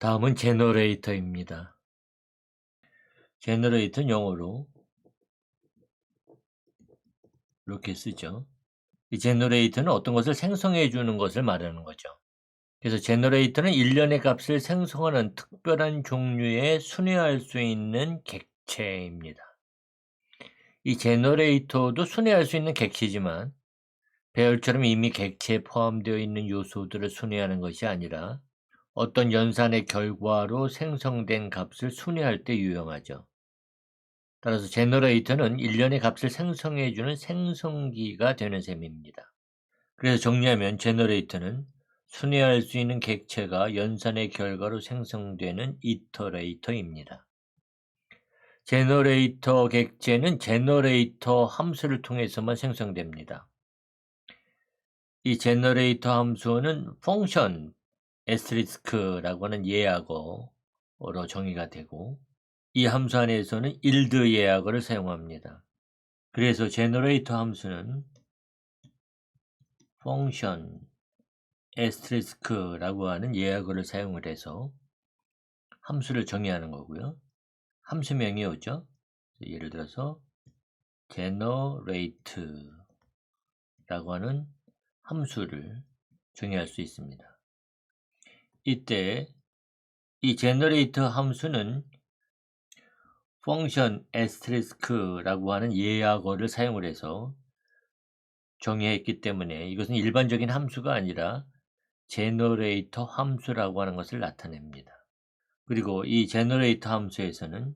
다음은 제너레이터입니다. 제너레이터는 영어로 이렇게 쓰죠. 이 제너레이터는 어떤 것을 생성해 주는 것을 말하는 거죠. 그래서 제너레이터는 일련의 값을 생성하는 특별한 종류의 순회할 수 있는 객체입니다. 이 제너레이터도 순회할 수 있는 객체지만 배열처럼 이미 객체에 포함되어 있는 요소들을 순회하는 것이 아니라 어떤 연산의 결과로 생성된 값을 순회할 때 유용하죠. 따라서 제너레이터는 일련의 값을 생성해 주는 생성기가 되는 셈입니다. 그래서 정리하면 제너레이터는 순회할 수 있는 객체가 연산의 결과로 생성되는 이터레이터입니다. 제너레이터 객체는 제너레이터 함수를 통해서만 생성됩니다. 이 제너레이터 함수는 펑션 에스테리스크라고 하는 예약어로 정의가 되고 이 함수 안에서는 일드 예약어를 사용합니다. 그래서 제너레이터 함수는 펑션 에스테리스크라고 하는 예약어를 사용을 해서 함수를 정의하는 거고요. 함수명이 오죠. 예를 들어서 generate라고 하는 함수를 정의할 수 있습니다. 이때 이 generator 함수는 펑션 asterisk라고 하는 예약어를 사용을 해서 정의했기 때문에 이것은 일반적인 함수가 아니라 generator 함수라고 하는 것을 나타냅니다. 그리고 이 generator 함수에서는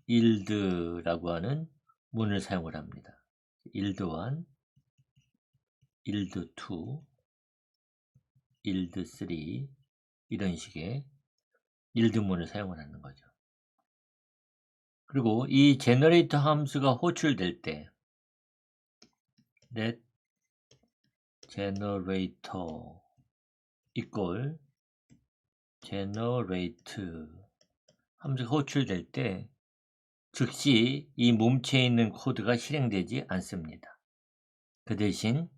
yield라고 하는 문을 사용을 합니다. yield1, yield2, yield3 이런 식의 yield 문을 사용을 하는 거죠. 그리고 이 generator 함수가 호출될 때 let generator equal generate 함수가 호출될 때 즉시 이 몸체에 있는 코드가 실행되지 않습니다. 그 대신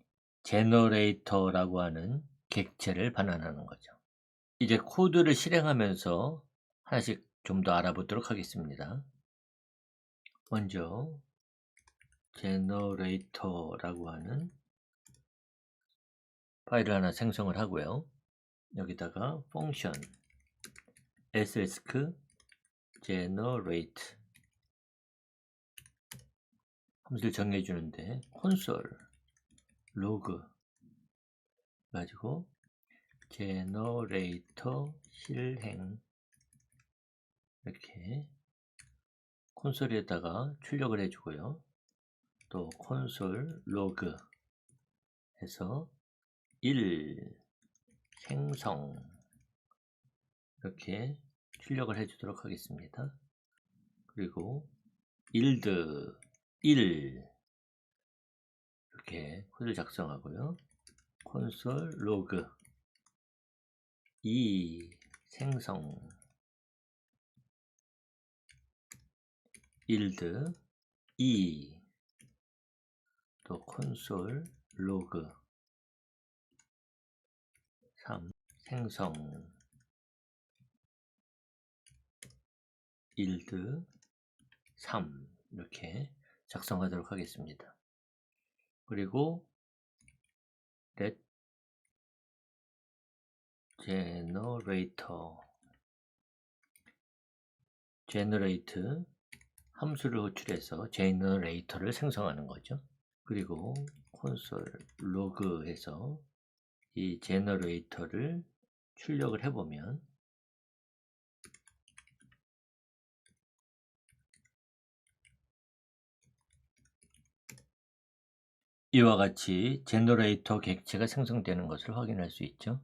generator라고 하는 객체를 반환하는 거죠. 이제 코드를 실행하면서 하나씩 좀 더 알아보도록 하겠습니다. 먼저 generator라고 하는 파일을 하나 생성을 하고요. 여기다가 function asterisk generate 함수를 정해 주는데 console log 가지고 generator 실행 이렇게 콘솔에다가 출력을 해주고요. 또 console log 해서 1 생성 이렇게 출력을 해주도록 하겠습니다. 그리고 yield 1 이렇게 코드를 작성하고요. console log 2 생성 yield 2 또 console log 3 생성 yield 3 이렇게 작성하도록 하겠습니다. 그리고 let generate 함수를 호출해서 generator를 생성하는 거죠. 그리고 console log 해서 이 generator를 출력을 해보면 이와 같이 generator 객체가 생성되는 것을 확인할 수 있죠.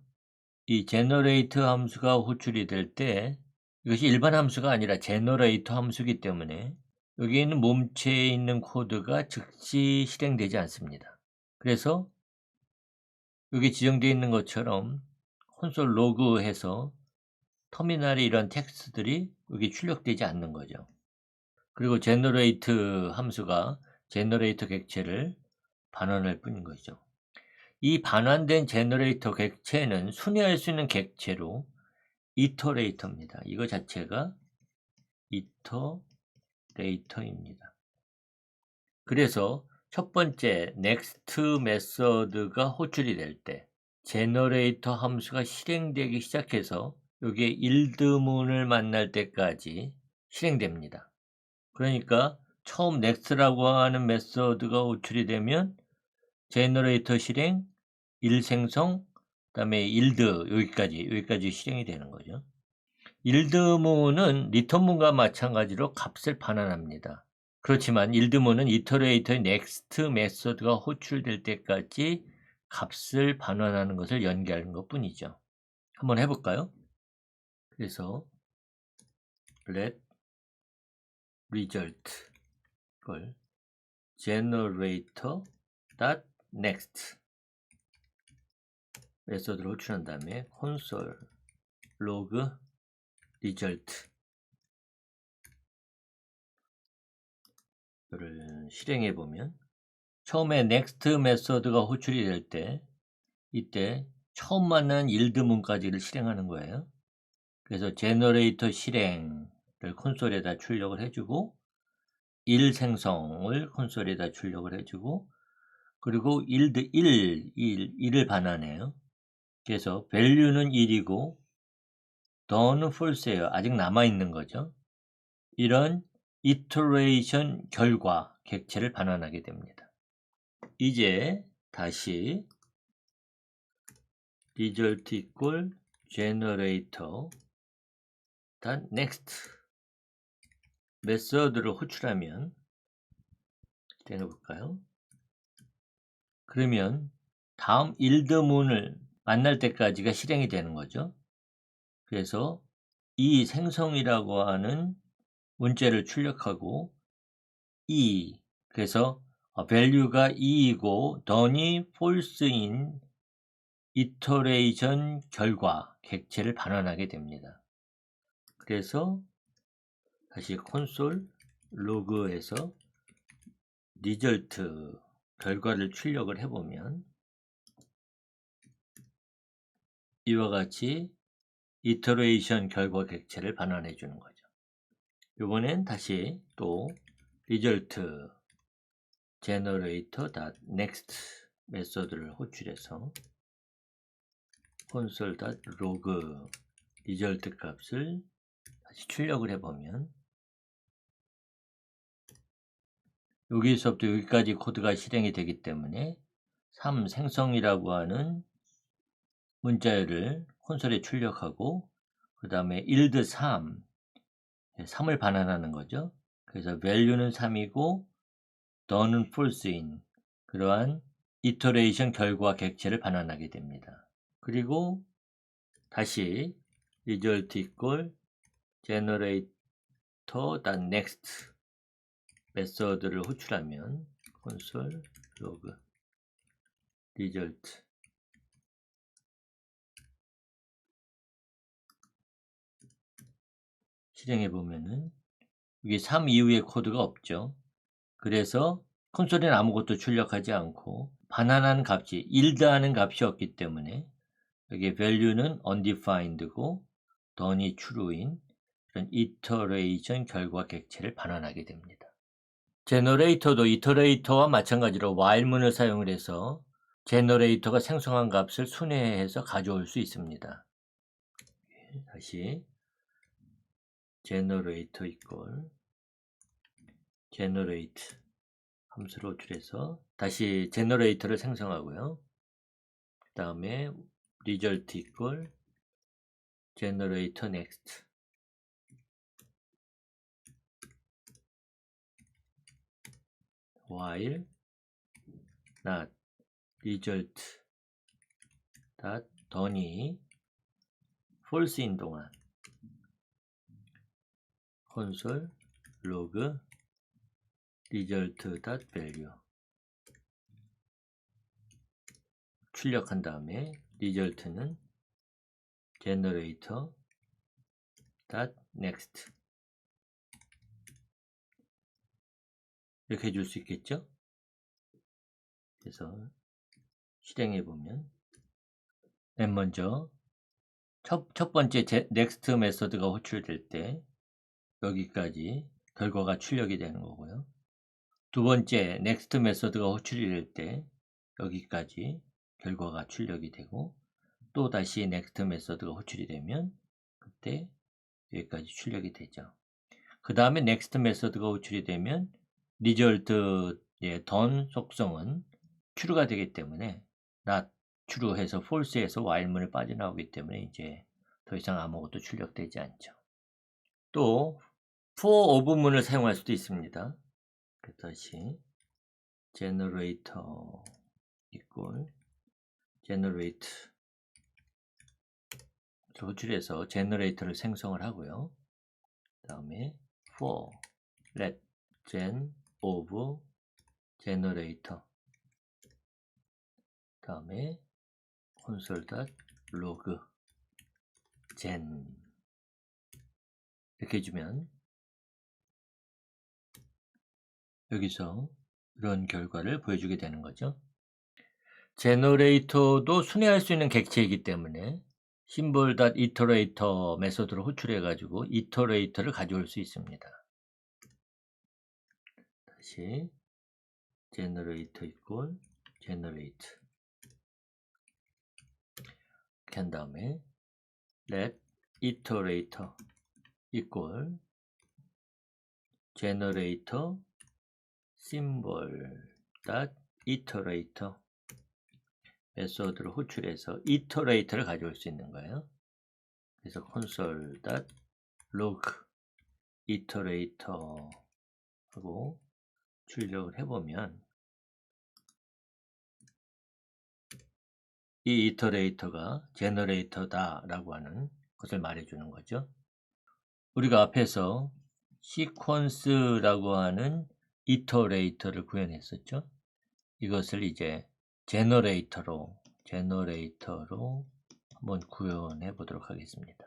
이 generate 함수가 호출이 될 때 이것이 일반 함수가 아니라 generator 함수이기 때문에 여기에 있는 몸체에 있는 코드가 즉시 실행되지 않습니다. 그래서 여기 지정되어 있는 것처럼 콘솔 로그 해서 터미널에 이런 텍스트들이 여기 출력되지 않는 거죠. 그리고 generate 함수가 generator 객체를 반환할 뿐인 거죠. 이 반환된 제너레이터 객체는 순회할 수 있는 객체로 이터레이터입니다. 이거 자체가 이터레이터입니다. 그래서 첫 번째 next 메서드가 호출이 될 때 제너레이터 함수가 실행되기 시작해서 여기에 일드문을 만날 때까지 실행됩니다. 그러니까 처음 next라고 하는 메서드가 호출이 되면 제너레이터 실행, 일 생성, 그다음에 일드 여기까지 실행이 되는 거죠. 일드문은 리턴문과 마찬가지로 값을 반환합니다. 그렇지만 일드문은 이터레이터의 next 메서드가 호출될 때까지 값을 반환하는 것을 연기하는 것뿐이죠. 한번 해볼까요? 그래서 let result 걸 generator next 메서드를 호출한 다음에 console log result 를 실행해 보면 처음에 next 메서드가 호출이 될 때 이때 처음 만난 일드문까지를 실행하는 거예요. 그래서 제너레이터 실행을 콘솔에다 출력을 해주고 일 생성을 콘솔에다 출력을 해주고 그리고 일드 1을 반환해요. 그래서 value는 1이고 done은 false예요. 아직 남아있는 거죠. 이런 iteration 결과 객체를 반환하게 됩니다. 이제 다시 result equal generator next 메서드를 호출하면 해볼까요? 그러면 다음 일드문을 만날 때까지가 실행이 되는 거죠. 그래서 이 생성이라고 하는 문자를 출력하고 그래서 value가 2이고 done이 false인 iteration 결과 객체를 반환하게 됩니다. 그래서 다시 콘솔 로그에서 result 결과를 출력을 해보면 이와 같이 이터레이션 결과 객체를 반환해 주는 거죠. 이번엔 다시 또 result generator.next 메서드를 호출해서 console.log result 값을 다시 출력을 해보면 여기서부터 여기까지 코드가 실행이 되기 때문에 3 생성이라고 하는 문자열을 콘솔에 출력하고 그 다음에 일드 3을 반환하는 거죠. 그래서 value는 3이고 done은 false인 그러한 이터레이션 결과 객체를 반환하게 됩니다. 그리고 다시 result equal generator.next 메서드를 호출하면 console log result 실행해 보면은 이게 3 이후에 코드가 없죠. 그래서 콘솔에는 아무것도 출력하지 않고 반환하는 값이 일드하는 값이 없기 때문에 여기 value는 undefined고 done이 true인 그런 iteration 결과 객체를 반환하게 됩니다. 제너레이터도 이터레이터와 마찬가지로 while문을 사용을 해서 제너레이터가 생성한 값을 순회해서 가져올 수 있습니다. 다시 generator equal generate 함수를 호출해서 다시 제너레이터를 생성하고요. 그 다음에 result equal generator next while not result done이 false인 동안 console log result.value 출력한 다음에 result는 generator.next 이렇게 해줄 수 있겠죠? 그래서 실행해 보면 맨 먼저 첫 번째 next 메소드가 호출될 때 여기까지 결과가 출력이 되는 거고요. 두 번째 next 메소드가 호출이 될 때 여기까지 결과가 출력이 되고, 또 다시 next 메소드가 호출이 되면 그때 여기까지 출력이 되죠. 그 다음에 next 메소드가 호출이 되면 result의 done 속성은 true가 되기 때문에 not true해서 false해서 while문을 빠져나오기 때문에 이제 더 이상 아무것도 출력되지 않죠. 또 for of문을 사용할 수도 있습니다. 다시 generator equal generate 호출해서 generator를 생성을 하고요. 그 다음에 for let gen of generator, 그 다음에 console.log gen 이렇게 해주면 여기서 이런 결과를 보여주게 되는 거죠. 제너레이터도 순회할 수 있는 객체이기 때문에 symbol.iterator 메소드를 호출해 가지고 iterator를 가져올 수 있습니다. 다시 generator equal generate 이렇게 한 다음에 let iterator equal generator symbol.iterator 메소드를 호출해서 iterator를 가져올 수 있는 거예요. 그래서 console.log iterator 하고 출력을 해보면 이 iterator가 generator다 라고 하는 것을 말해주는 거죠. 우리가 앞에서 sequence라고 하는 iterator를 구현했었죠. 이것을 이제 generator로 한번 구현해 보도록 하겠습니다.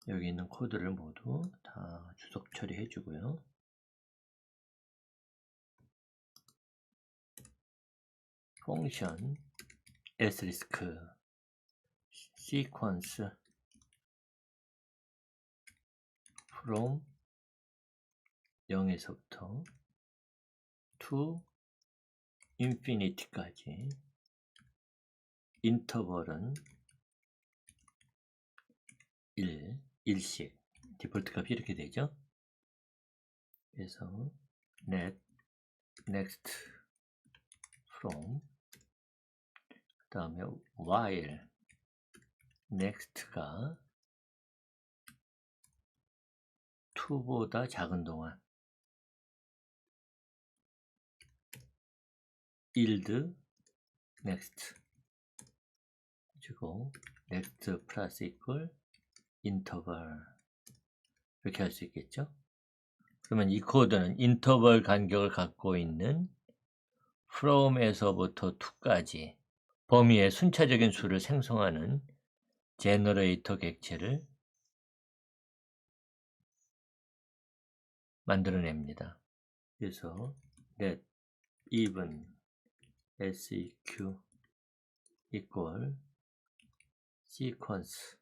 여기 있는 코드를 모두 다 주석 처리해 주고요. function asterisk sequence from 0에서부터 to infinity까지 인터벌은 1씩 디폴트 값이 이렇게 되죠. 그래서 next from 그 다음에 while next가 2보다 작은 동안 yield next 그리고 next 플러스 equal interval 이렇게 할 수 있겠죠. 그러면 이 코드는 인터벌 간격을 갖고 있는 from에서부터 to까지 범위의 순차적인 수를 생성하는 제너레이터 객체를 만들어냅니다. 그래서 let even seq equal sequence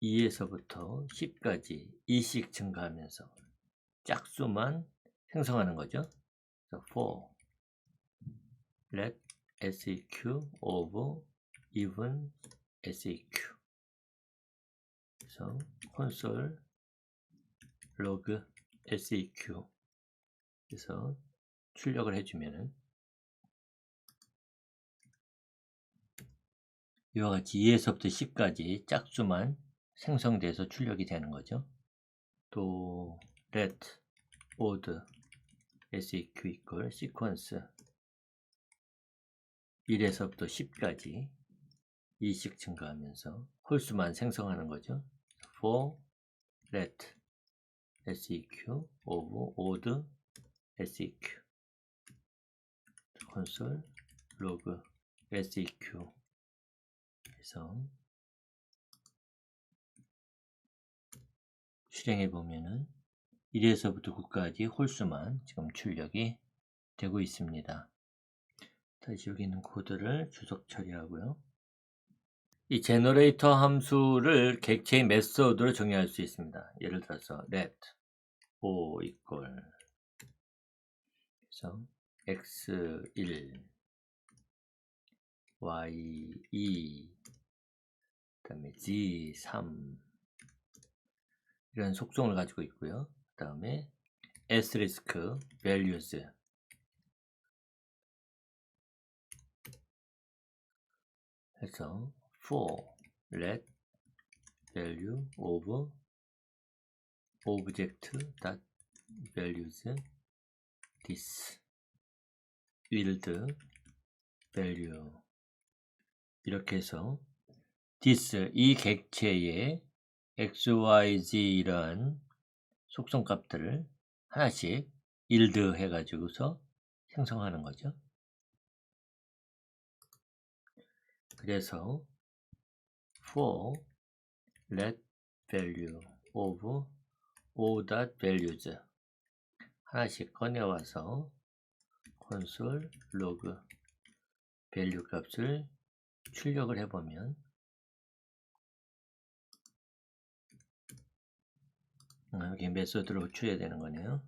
2에서부터 10까지 2씩 증가하면서 짝수만 생성하는 거죠. for let seq of even seq 그래서 console log seq 그래서 출력을 해주면은 이와 같이 2에서부터 10까지 짝수만 생성돼서 출력이 되는 거죠. 또 let odd seq equal sequence 1에서부터 10까지 2씩 증가하면서 홀수만 생성하는 거죠. for let seq of odd seq console log seq 해서 실행해 보면은 1에서부터 9까지 홀수만 지금 출력이 되고 있습니다. 다시 여기 있는 코드를 주석 처리하고요. 이 제너레이터 함수를 객체의 메소드로 정의할 수 있습니다. 예를 들어서 let o equal 그래서 x1 y2 그다음에 z3 이런 속성을 가지고 있고요. 그다음에 asterisk values 해서 for let value of object dot values this yield value 이렇게 해서 this 이 객체의 x, y, z 이런 속성 값들을 하나씩 yield 해가지고서 생성하는 거죠. 그래서 for let value of o dot values 하나씩 꺼내와서 콘솔 로그 밸류 값을 출력을 해보면 여기 메소드로 호출해야 되는 거네요.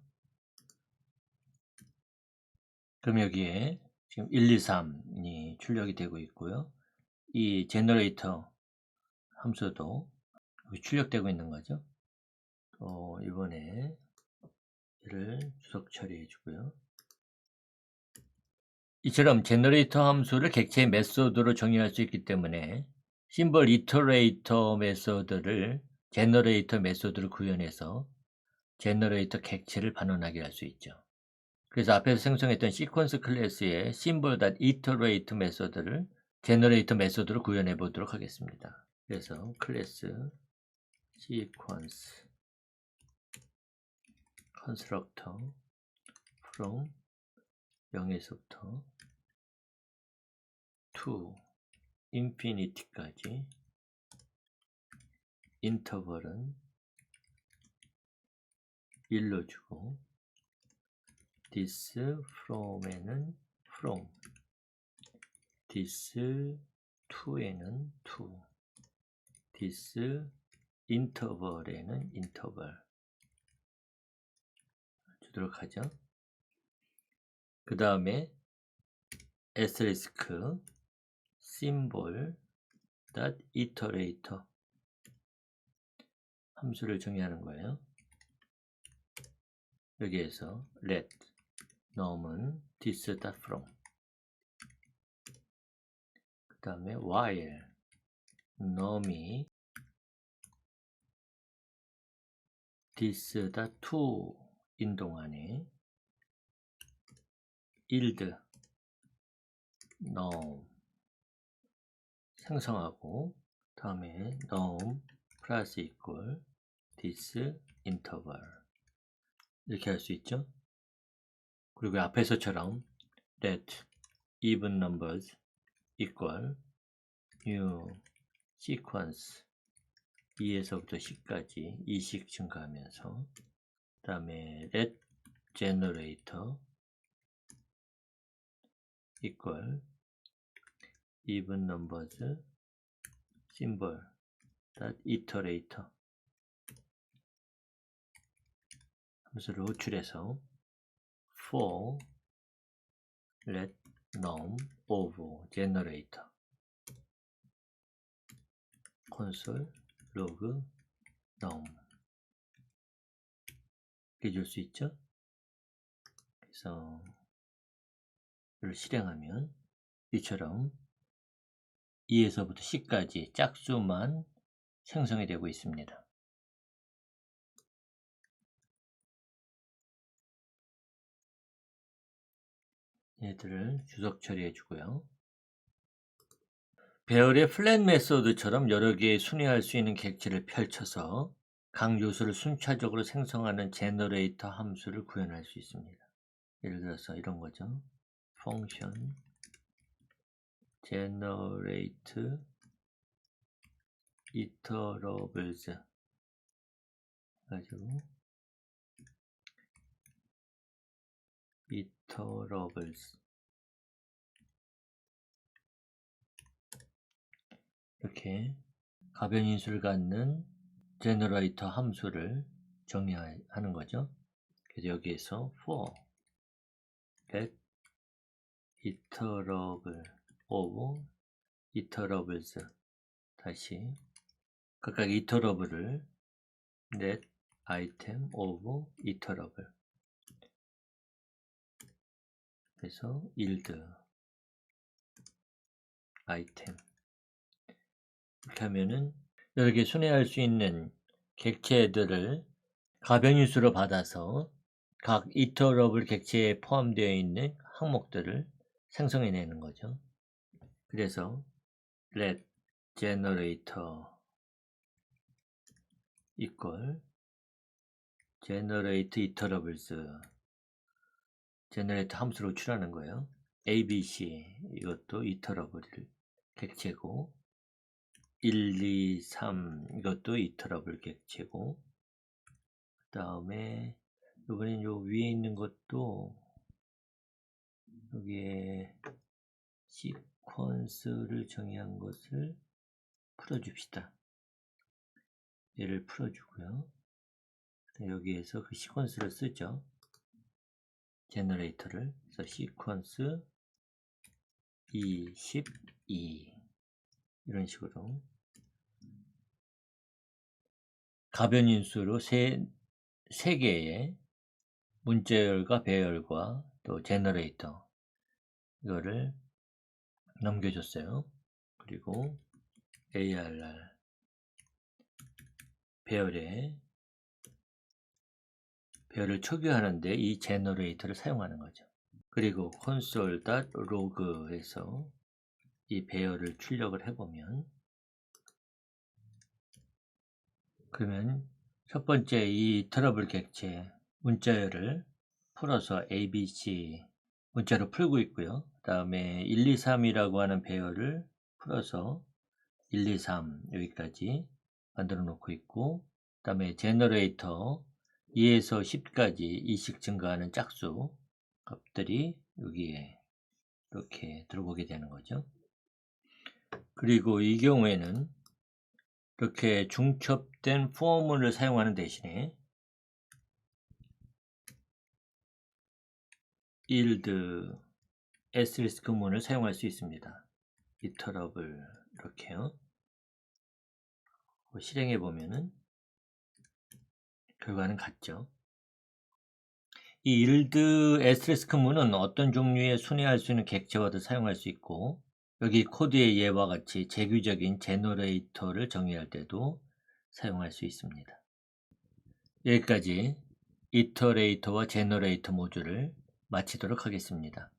그럼 여기에 지금 1, 2, 3이 출력이 되고 있고요. 이 제너레이터 함수도 출력되고 있는 거죠. 이번에 얘를 주석 처리해 주고요. 이처럼 제너레이터 함수를 객체의 메소드로 정의할 수 있기 때문에 심벌 이터레이터 메소드를 제너레이터 메소드로 구현해서 제너레이터 객체를 반원하게 할 수 있죠. 그래서 앞에서 생성했던 시퀀스 클래스의 symbol.iterate 메소드를 제너레이터 메소드로 구현해 보도록 하겠습니다. 그래서 클래스 sequence constructor from 0에서부터 to infinity까지 인터벌은 1로 주고 this from에는 from this to에는 to this interval에는 interval 주도록 하죠. 그 다음에 asterisk symbol iterator 함수를 정의하는 거예요. 여기에서 let num은 this from 그 다음에 while num이 this to 인 동안에 yield num 생성하고 다음에 num 플러스 equal this interval 이렇게 할 수 있죠. 그리고 앞에서처럼 let even numbers equal new sequence 2에서부터 10까지 2씩 증가하면서 그 다음에 let generator equal even numbers symbol iterator 함수를 호출해서 for let num of generator console log num 이렇게 줄 수 있죠. 그래서 이를 실행하면 이처럼 2에서부터 10까지 짝수만 생성이 되고 있습니다. 얘들을 주석 처리해 주고요. 배열의 플랫 메소드처럼 여러 개의 순회할 수 있는 객체를 펼쳐서 각 요소를 순차적으로 생성하는 제너레이터 함수를 구현할 수 있습니다. 예를 들어서 이런 거죠. function generate iterables 가지고 iterables 이렇게 가변인수를 갖는 제너레이터 함수를 정리하는 거죠. 그래서 여기에서 for let iterable of iterables 다시 각각 iterable을 let item of iterable 그래서 yield item 이렇게 하면은 여러 개 순회할 수 있는 객체들을 가변인수로 받아서 각 iterable 객체에 포함되어 있는 항목들을 생성해내는 거죠. 그래서 let generator equal generate iterables generate 함수로 출하는 거예요. ABC 이것도 iterable 객체고 1, 2, 3 이것도 iterable 객체고 그 다음에 이번엔 요 위에 있는 것도 여기에 시퀀스를 정의한 것을 풀어줍시다. 얘를 풀어주고요. 여기에서 그 시퀀스를 쓰죠. 제너레이터를. 그래서 시퀀스 22 이런 식으로 가변인수로 세 개의 문자열과 배열과 또 제너레이터 이거를 넘겨줬어요. 그리고 ARR 배열을 초기화하는데 이 제너레이터를 사용하는 거죠. 그리고 console.log에서 이 배열을 출력을 해보면 그러면 첫 번째 이 트러블 객체 문자열을 풀어서 ABC 문자로 풀고 있고요. 그 다음에 1, 2, 3이라고 하는 배열을 풀어서 1, 2, 3 여기까지 만들어 놓고 있고 그 다음에 제너레이터 2에서 10까지 2씩 증가하는 짝수 값들이 여기에 이렇게 들어오게 되는 거죠. 그리고 이 경우에는 이렇게 중첩된 포문을 사용하는 대신에 yield asterisk 문을 사용할 수 있습니다. iterable 이렇게요. 실행해 보면은 결과는 같죠. 이 yield asterisk 문은 어떤 종류의 순회할 수 있는 객체와도 사용할 수 있고 여기 코드의 예와 같이 재규적인 제너레이터를 정의할 때도 사용할 수 있습니다. 여기까지 이터레이터와 제너레이터 모듈을 마치도록 하겠습니다.